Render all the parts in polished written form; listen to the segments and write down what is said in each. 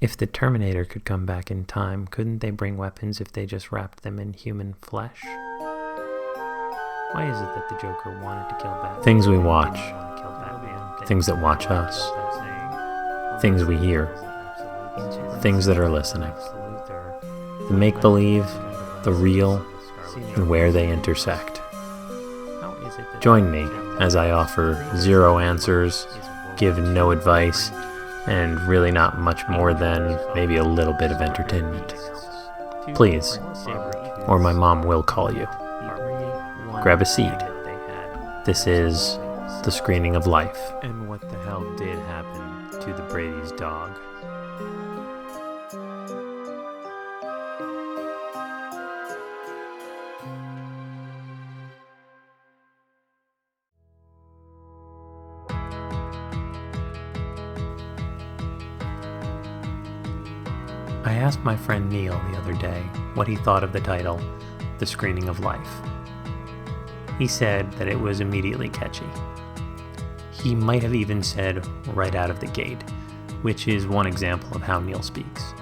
If the Terminator could come back in time, couldn't they bring weapons if they just wrapped them in human flesh? Why is it that the Joker wanted to kill Batman? Things we watch, things that watch us, things we hear, things that are listening, the make-believe, the real, and where they intersect. Join me as I offer zero answers, give no advice, and really not much more than maybe a little bit of entertainment. Please, or my mom will call you. Grab a seat. This is The Screening of Life. And what the hell did happen to the Brady's dog? I asked my friend Neil the other day what he thought of the title, The Screening of Life. He said that it was immediately catchy. He might have even said right out of the gate, which is one example of how Neil speaks.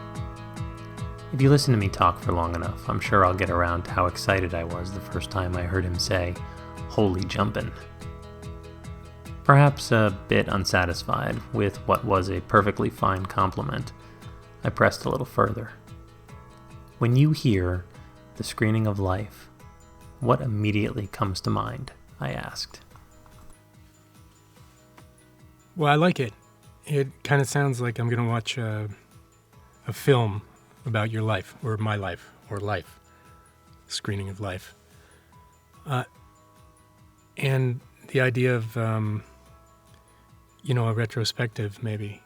If you listen to me talk for long enough, I'm sure I'll get around to how excited I was the first time I heard him say, "Holy jumpin'." Perhaps a bit unsatisfied with what was a perfectly fine compliment, I pressed a little further. When you hear The Screening of Life, what immediately comes to mind? I asked. Well, I like it. It kind of sounds like I'm going to watch a film about your life, or my life, or life. Screening of Life. And the idea of, a retrospective, maybe.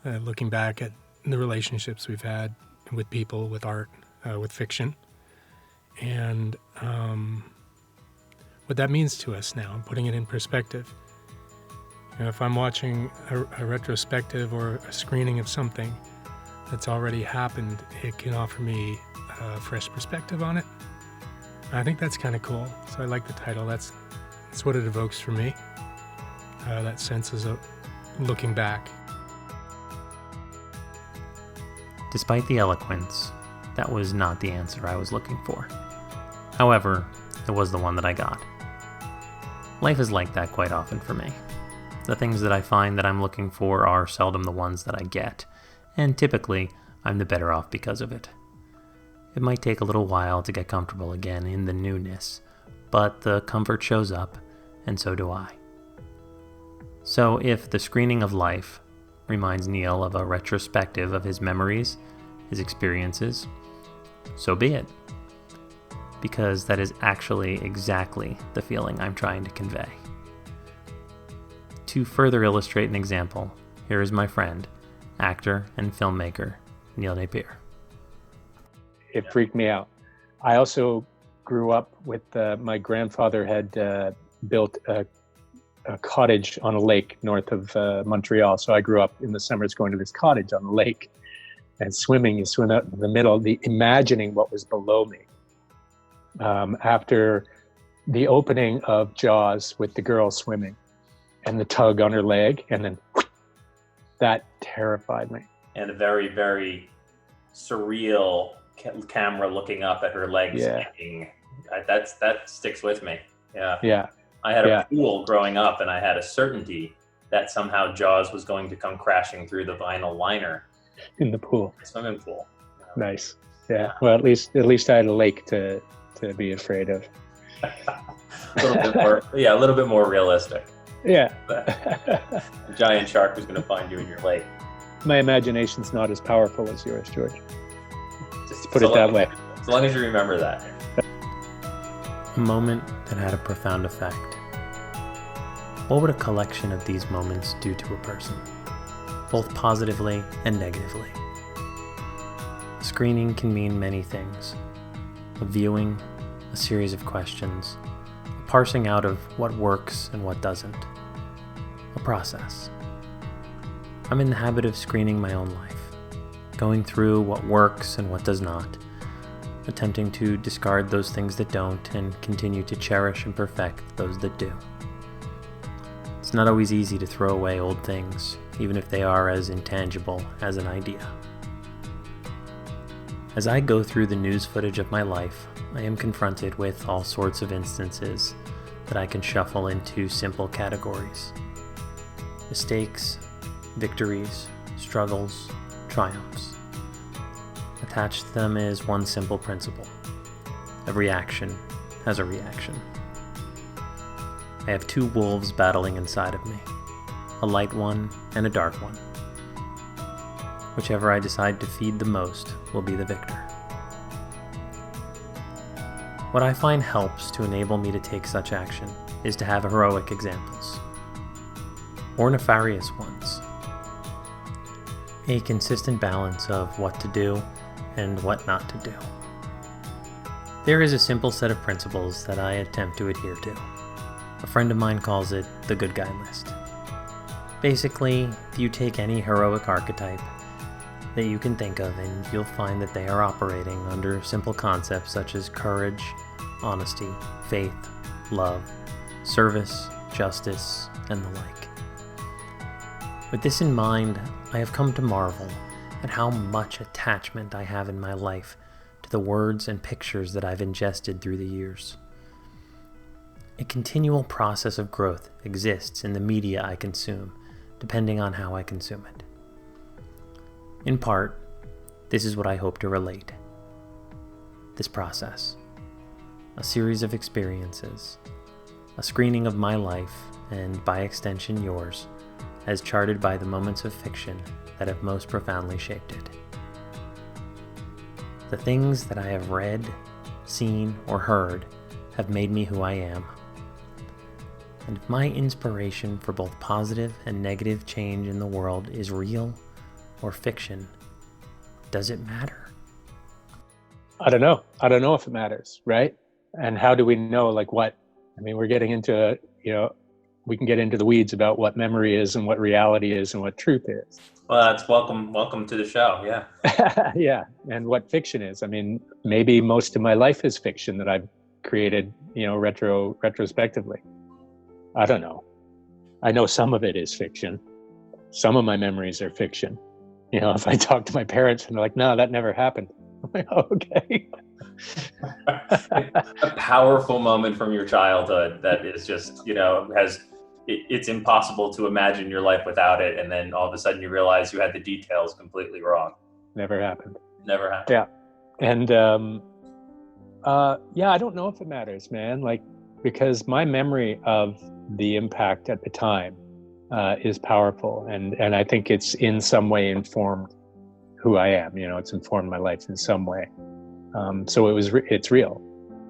Looking back at the relationships we've had with people, with art, with fiction, and what that means to us now, and putting it in perspective. If I'm watching a retrospective or a screening of something that's already happened, it can offer me a fresh perspective on it. I think that's kind of cool, so I like the title. That's what it evokes for me, that sense of looking back. Despite the eloquence, that was not the answer I was looking for. However, it was the one that I got. Life is like that quite often for me. The things that I find that I'm looking for are seldom the ones that I get, and typically, I'm the better off because of it. It might take a little while to get comfortable again in the newness, but the comfort shows up, and so do I. So if The Screening of Life reminds Neil of a retrospective of his memories, his experiences, so be it. Because that is actually exactly the feeling I'm trying to convey. To further illustrate an example, here is my friend, actor and filmmaker, Neil Napier. It freaked me out. I also grew up with, my grandfather had built a cottage on a lake north of Montreal. So I grew up in the summers going to this cottage on the lake and swimming. You swim out in the middle, imagining what was below me. After the opening of Jaws with the girl swimming and the tug on her leg, and then that terrified me. And a very, very surreal camera looking up at her legs. Yeah. That sticks with me. Yeah. Yeah. I had a pool growing up, and I had a certainty that somehow Jaws was going to come crashing through the vinyl liner. In the pool. Swimming pool. Nice. Yeah. Well, at least I had a lake to be afraid of. A little bit more realistic. Yeah. A giant shark was going to find you in your lake. My imagination's not as powerful as yours, George. Just put it that way. As long as you remember that. A moment that had a profound effect. What would a collection of these moments do to a person, both positively and negatively? Screening can mean many things. A viewing, a series of questions, a parsing out of what works and what doesn't. A process. I'm in the habit of screening my own life, going through what works and what does not, attempting to discard those things that don't and continue to cherish and perfect those that do. It's not always easy to throw away old things, even if they are as intangible as an idea. As I go through the news footage of my life, I am confronted with all sorts of instances that I can shuffle into simple categories. Mistakes, victories, struggles, triumphs. Attached to them is one simple principle. Every action has a reaction. I have two wolves battling inside of me, a light one and a dark one. Whichever I decide to feed the most will be the victor. What I find helps to enable me to take such action is to have heroic examples, or nefarious ones. A consistent balance of what to do and what not to do. There is a simple set of principles that I attempt to adhere to. A friend of mine calls it the good guy list. Basically, you take any heroic archetype that you can think of and you'll find that they are operating under simple concepts such as courage, honesty, faith, love, service, justice, and the like. With this in mind, I have come to marvel at how much attachment I have in my life to the words and pictures that I've ingested through the years. A continual process of growth exists in the media I consume, depending on how I consume it. In part, this is what I hope to relate. This process. A series of experiences. A screening of my life, and by extension yours, as charted by the moments of fiction that have most profoundly shaped it. The things that I have read, seen, or heard have made me who I am. And if my inspiration for both positive and negative change in the world is real or fiction, does it matter? I don't know. I don't know if it matters, right? And how do we know, like, what? I mean, we're getting into, we can get into the weeds about what memory is and what reality is and what truth is. Well, that's welcome to the show. Yeah. Yeah. And what fiction is. I mean, maybe most of my life is fiction that I've created, retrospectively. I don't know. I know some of it is fiction. Some of my memories are fiction. If I talk to my parents and they're like, no, that never happened. I'm like, oh, okay. A powerful moment from your childhood that is just, it's impossible to imagine your life without it. And then all of a sudden you realize you had the details completely wrong. Never happened. Never happened. Yeah. And, I don't know if it matters, man. Because my memory of the impact at the time is powerful. And I think it's in some way informed who I am. It's informed my life in some way. So it's real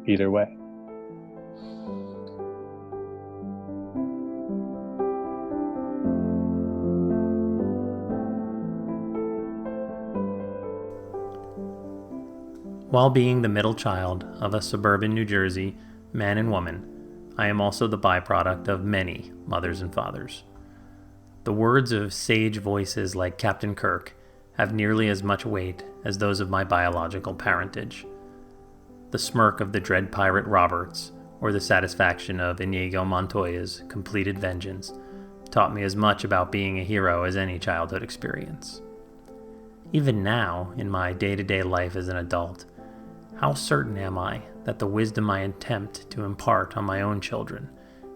either way. While being the middle child of a suburban New Jersey man and woman, I am also the byproduct of many mothers and fathers. The words of sage voices like Captain Kirk have nearly as much weight as those of my biological parentage. The smirk of the dread pirate Roberts, or the satisfaction of Inigo Montoya's completed vengeance, taught me as much about being a hero as any childhood experience. Even now, in my day-to-day life as an adult, how certain am I that the wisdom I attempt to impart on my own children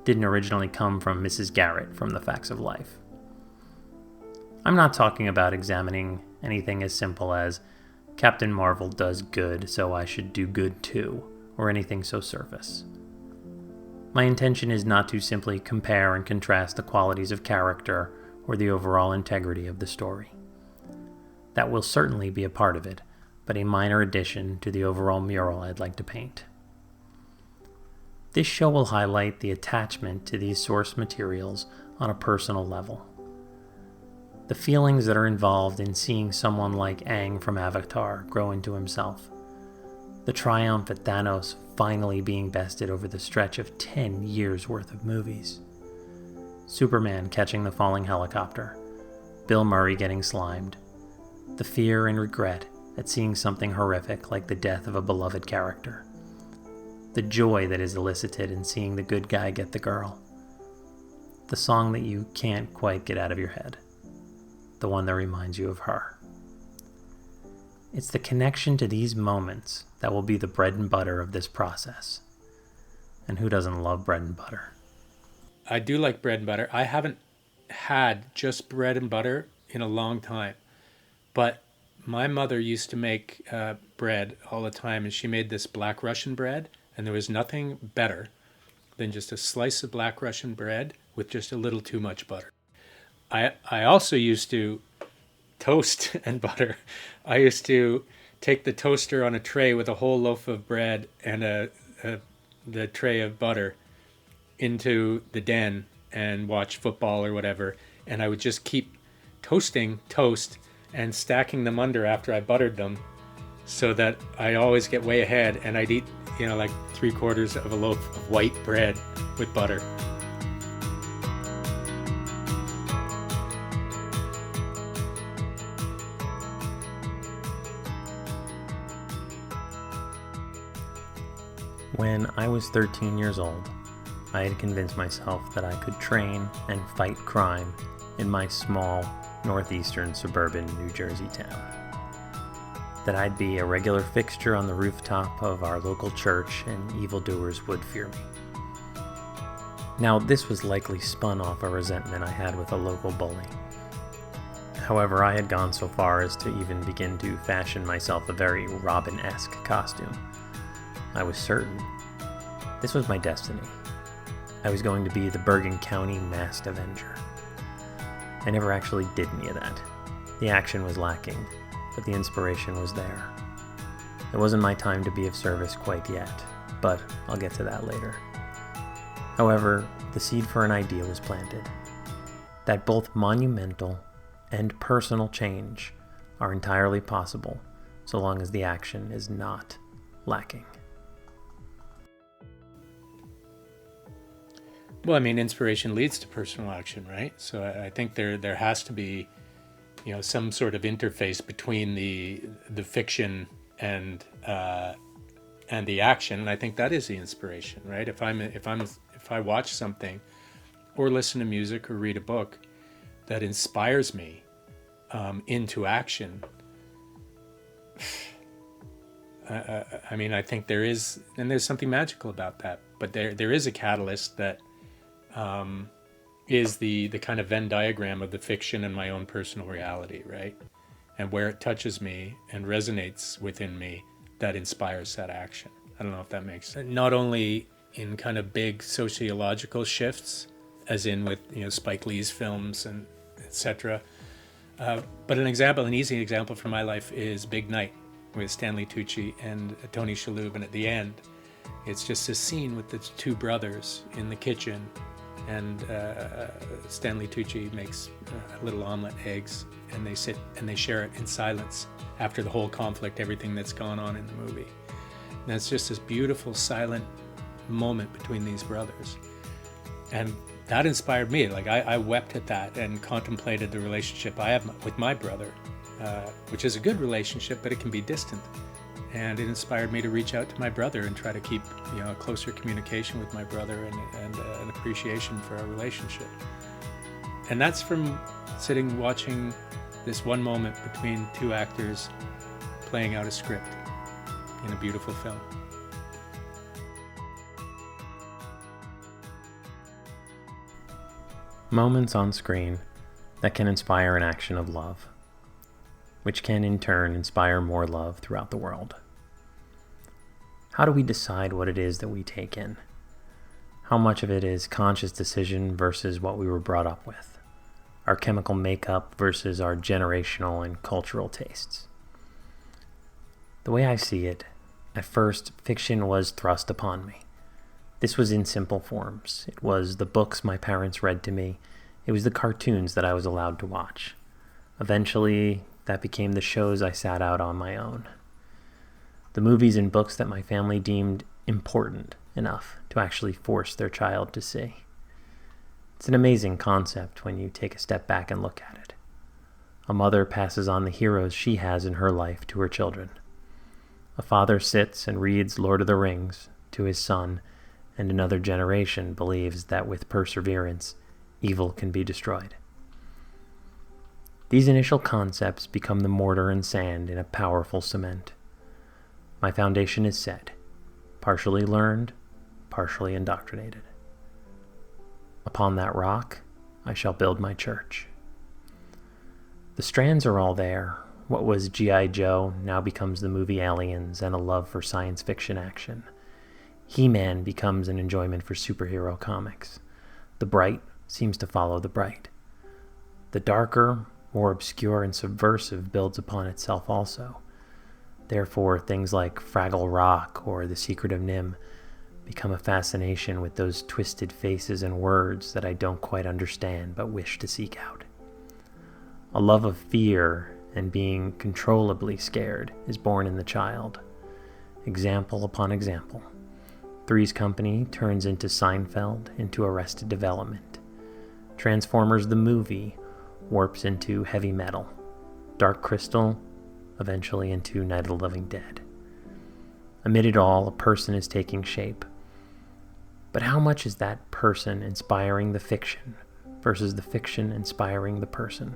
didn't originally come from Mrs. Garrett from The Facts of Life? I'm not talking about examining anything as simple as Captain Marvel does good, so I should do good too, or anything so surface. My intention is not to simply compare and contrast the qualities of character or the overall integrity of the story. That will certainly be a part of it, but a minor addition to the overall mural I'd like to paint. This show will highlight the attachment to these source materials on a personal level. The feelings that are involved in seeing someone like Aang from Avatar grow into himself. The triumph at Thanos finally being bested over the stretch of 10 years worth of movies. Superman catching the falling helicopter. Bill Murray getting slimed. The fear and regret at seeing something horrific like the death of a beloved character. The joy that is elicited in seeing the good guy get the girl. The song that you can't quite get out of your head. the one that reminds you of her. It's the connection to these moments that will be the bread and butter of this process. And who doesn't love bread and butter? I do like bread and butter. I haven't had just bread and butter in a long time. But my mother used to make bread all the time, and she made this Black Russian bread, and there was nothing better than just a slice of Black Russian bread with just a little too much butter. I also used to toast and butter. I used to take the toaster on a tray with a whole loaf of bread and the tray of butter into the den and watch football or whatever, and I would just keep toasting toast and stacking them under after I buttered them, so that I always get way ahead, and I'd eat, like 3/4 of a loaf of white bread with butter. When I was 13 years old, I had convinced myself that I could train and fight crime in my small, northeastern suburban New Jersey town. That I'd be a regular fixture on the rooftop of our local church and evildoers would fear me. Now, this was likely spun off a resentment I had with a local bully. However, I had gone so far as to even begin to fashion myself a very Robin-esque costume. I was certain this was my destiny. I was going to be the Bergen County Masked Avenger. I never actually did any of that. The action was lacking, but the inspiration was there. It wasn't my time to be of service quite yet, but I'll get to that later. However, the seed for an idea was planted. That both monumental and personal change are entirely possible so long as the action is not lacking. Well, inspiration leads to personal action, right? So I think there has to be, some sort of interface between the fiction and the action, and I think that is the inspiration, right? If I watch something, or listen to music, or read a book that inspires me into action, I think there's something magical about that. But there is a catalyst that is the kind of Venn diagram of the fiction and my own personal reality, right? And where it touches me and resonates within me, that inspires that action. I don't know if that makes sense. Not only in kind of big sociological shifts, as in with Spike Lee's films and etc., but an easy example from my life is Big Night with Stanley Tucci and Tony Shalhoub, and at the end, it's just a scene with the two brothers in the kitchen. And Stanley Tucci makes little omelet eggs, and they sit and they share it in silence after the whole conflict, everything that's gone on in the movie. And it's just this beautiful silent moment between these brothers. And that inspired me. I wept at that and contemplated the relationship I have with my brother, which is a good relationship, but it can be distant. And it inspired me to reach out to my brother and try to keep, a closer communication with my brother and an appreciation for our relationship. And that's from sitting watching this one moment between two actors playing out a script in a beautiful film. Moments on screen that can inspire an action of love, which can in turn inspire more love throughout the world. How do we decide what it is that we take in? How much of it is conscious decision versus what we were brought up with? Our chemical makeup versus our generational and cultural tastes? The way I see it, at first, fiction was thrust upon me. This was in simple forms. It was the books my parents read to me. It was the cartoons that I was allowed to watch. Eventually, that became the shows I sat out on my own. The movies and books that my family deemed important enough to actually force their child to see. It's an amazing concept when you take a step back and look at it. A mother passes on the heroes she has in her life to her children. A father sits and reads Lord of the Rings to his son, and another generation believes that with perseverance, evil can be destroyed. These initial concepts become the mortar and sand in a powerful cement. My foundation is set, partially learned, partially indoctrinated. Upon that rock, I shall build my church. The strands are all there. What was G.I. Joe now becomes the movie Aliens and a love for science fiction action. He-Man becomes an enjoyment for superhero comics. The bright seems to follow the bright. The darker, more obscure and subversive builds upon itself also. Therefore, things like Fraggle Rock or The Secret of Nim become a fascination with those twisted faces and words that I don't quite understand but wish to seek out. A love of fear and being controllably scared is born in the child. Example upon example. Three's Company turns into Seinfeld, into Arrested Development. Transformers the movie warps into heavy metal. Dark Crystal eventually into Night of the Living Dead. Amid it all, a person is taking shape. But how much is that person inspiring the fiction versus the fiction inspiring the person?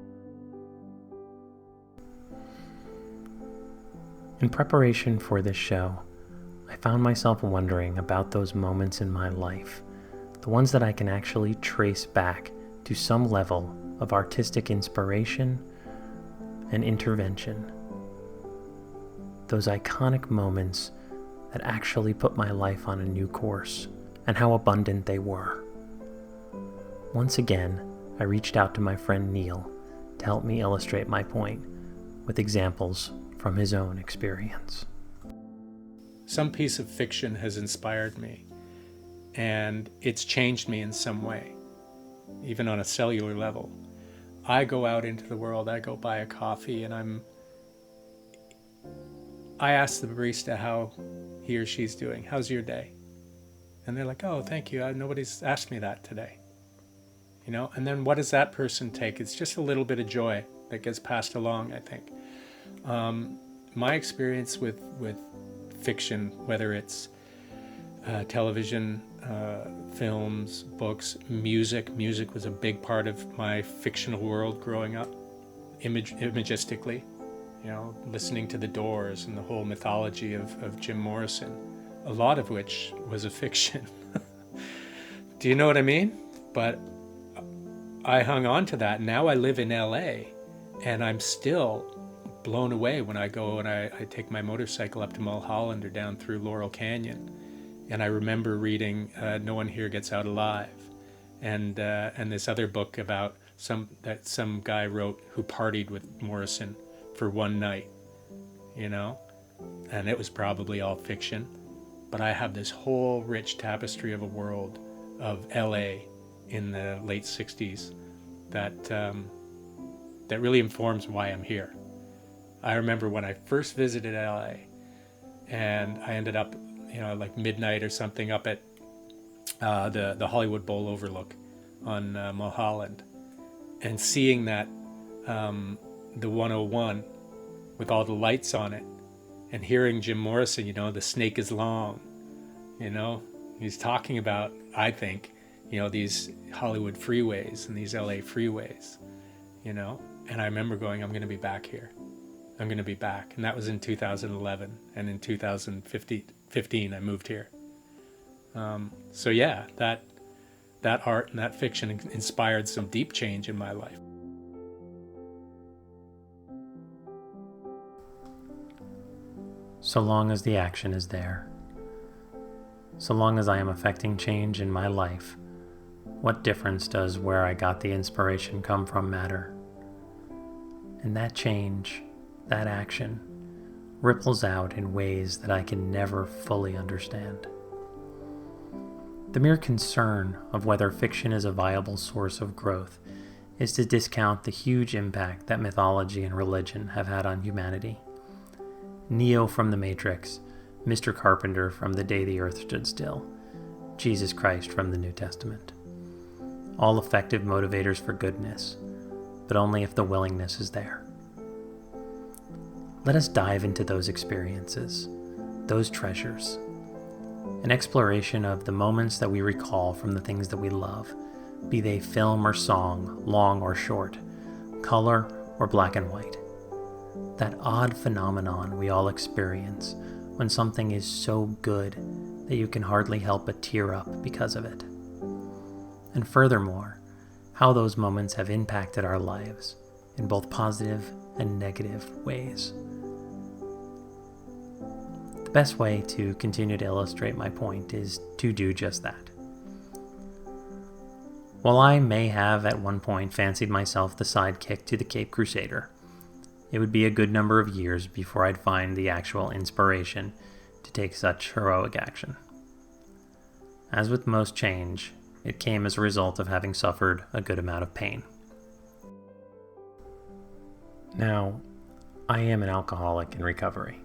In preparation for this show, I found myself wondering about those moments in my life, the ones that I can actually trace back to some level of artistic inspiration and intervention. Those iconic moments that actually put my life on a new course, and how abundant they were. Once again, I reached out to my friend Neil to help me illustrate my point with examples from his own experience. Some piece of fiction has inspired me, and it's changed me in some way, even on a cellular level. I go out into the world, I go buy a coffee, and I ask the barista how he or she's doing. How's your day? And they're like, oh, thank you. Nobody's asked me that today. You know, and then what does that person take? It's just a little bit of joy that gets passed along, I think. My experience with fiction, whether it's television, films, books, music was a big part of my fictional world growing up, imagistically. You know, listening to The Doors and the whole mythology of Jim Morrison, a lot of which was a fiction. Do you know what I mean? But I hung on to that. Now I live in LA, and I'm still blown away when I go and I take my motorcycle up to Mulholland or down through Laurel Canyon. And I remember reading No One Here Gets Out Alive, and this other book about some guy wrote who partied with Morrison for one night, you know, and it was probably all fiction, but I have this whole rich tapestry of a world of LA in the late 60s that really informs why I'm here. I remember when I first visited LA, and I ended up, you know, like midnight or something up at the Hollywood Bowl overlook on Mulholland, and seeing that the 101 with all the lights on it, and hearing Jim Morrison, you know, the snake is long, you know, he's talking about, I think, you know, these Hollywood freeways and these LA freeways, you know, and I remember going, I'm going to be back here. I'm going to be back. And that was in 2011. And in 2015, I moved here. So yeah, that art and that fiction inspired some deep change in my life. So long as the action is there, so long as I am affecting change in my life, what difference does where I got the inspiration come from matter? And that change, that action, ripples out in ways that I can never fully understand. The mere concern of whether fiction is a viable source of growth is to discount the huge impact that mythology and religion have had on humanity. Neo from The Matrix, Mr. Carpenter from The Day the Earth Stood Still, Jesus Christ from the New Testament. All effective motivators for goodness, but only if the willingness is there. Let us dive into those experiences, those treasures. An exploration of the moments that we recall from the things that we love, be they film or song, long or short, color or black and white. That odd phenomenon we all experience when something is so good that you can hardly help but tear up because of it. And furthermore, how those moments have impacted our lives in both positive and negative ways. The best way to continue to illustrate my point is to do just that. While I may have at one point fancied myself the sidekick to the Cape Crusader, it would be a good number of years before I'd find the actual inspiration to take such heroic action. As with most change, it came as a result of having suffered a good amount of pain. Now, I am an alcoholic in recovery.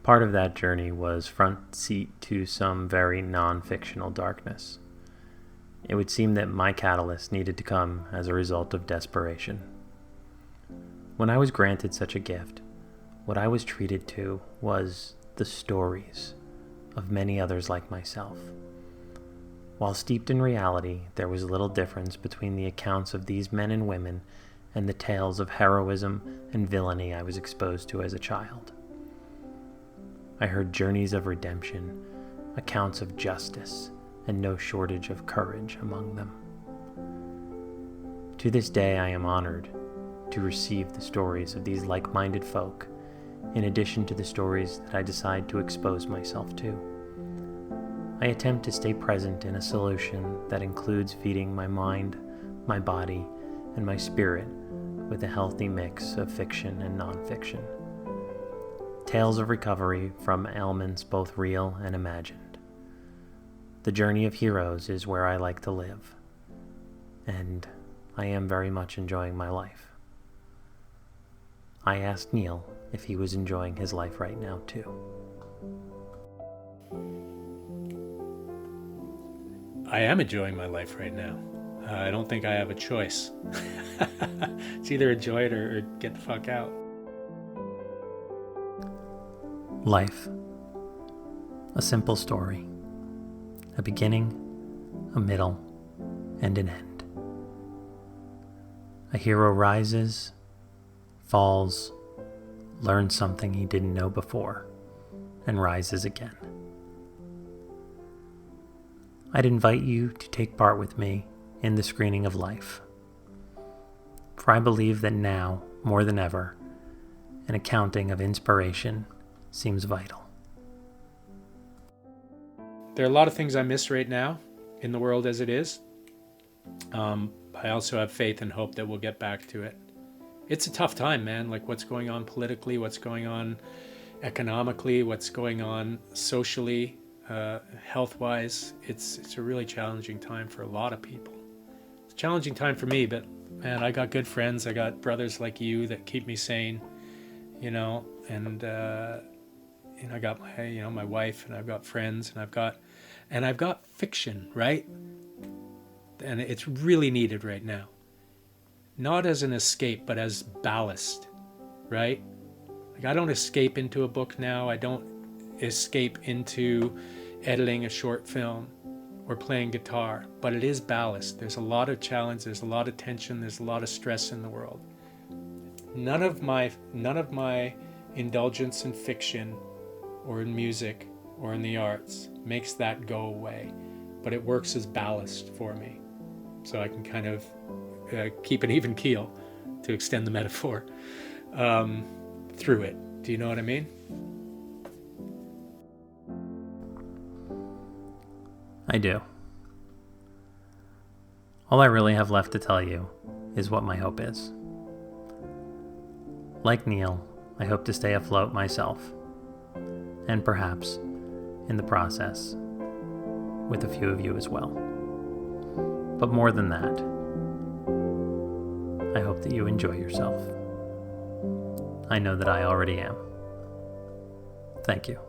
Part of that journey was front seat to some very non-fictional darkness. It would seem that my catalyst needed to come as a result of desperation. When I was granted such a gift, what I was treated to was the stories of many others like myself. While steeped in reality, there was little difference between the accounts of these men and women and the tales of heroism and villainy I was exposed to as a child. I heard journeys of redemption, accounts of justice, and no shortage of courage among them. To this day, I am honored to receive the stories of these like-minded folk, in addition to the stories that I decide to expose myself to. I attempt to stay present in a solution that includes feeding my mind, my body, and my spirit with a healthy mix of fiction and nonfiction. Tales of recovery from ailments both real and imagined. The journey of heroes is where I like to live, and I am very much enjoying my life. I asked Neil if he was enjoying his life right now too. I am enjoying my life right now. I don't think I have a choice. It's either enjoy it or get the fuck out. Life. A simple story. A beginning, a middle, and an end. A hero rises, falls, learns something he didn't know before, and rises again. I'd invite you to take part with me in the screening of life. For I believe that now, more than ever, an accounting of inspiration seems vital. There are a lot of things I miss right now in the world as it is. I also have faith and hope that we'll get back to it. It's a tough time, man. Like what's going on politically, what's going on economically, what's going on socially, health-wise. It's a really challenging time for a lot of people. It's a challenging time for me, but man, I got good friends. I got brothers like you that keep me sane, and I got my wife, and I've got friends, and I've got fiction, right? And it's really needed right now. Not as an escape, but as ballast, right? Like I don't escape into a book now. I don't escape into editing a short film or playing guitar, but it is ballast. There's a lot of challenge, there's a lot of tension, there's a lot of stress in the world. None of my indulgence in fiction or in music or in the arts makes that go away, but it works as ballast for me. So I can kind of keep an even keel, to extend the metaphor, through it. Do you know what I mean? I do. All I really have left to tell you is what my hope is. Like Neil, I hope to stay afloat myself, and perhaps, in the process, with a few of you as well. But more than that, I hope that you enjoy yourself. I know that I already am. Thank you.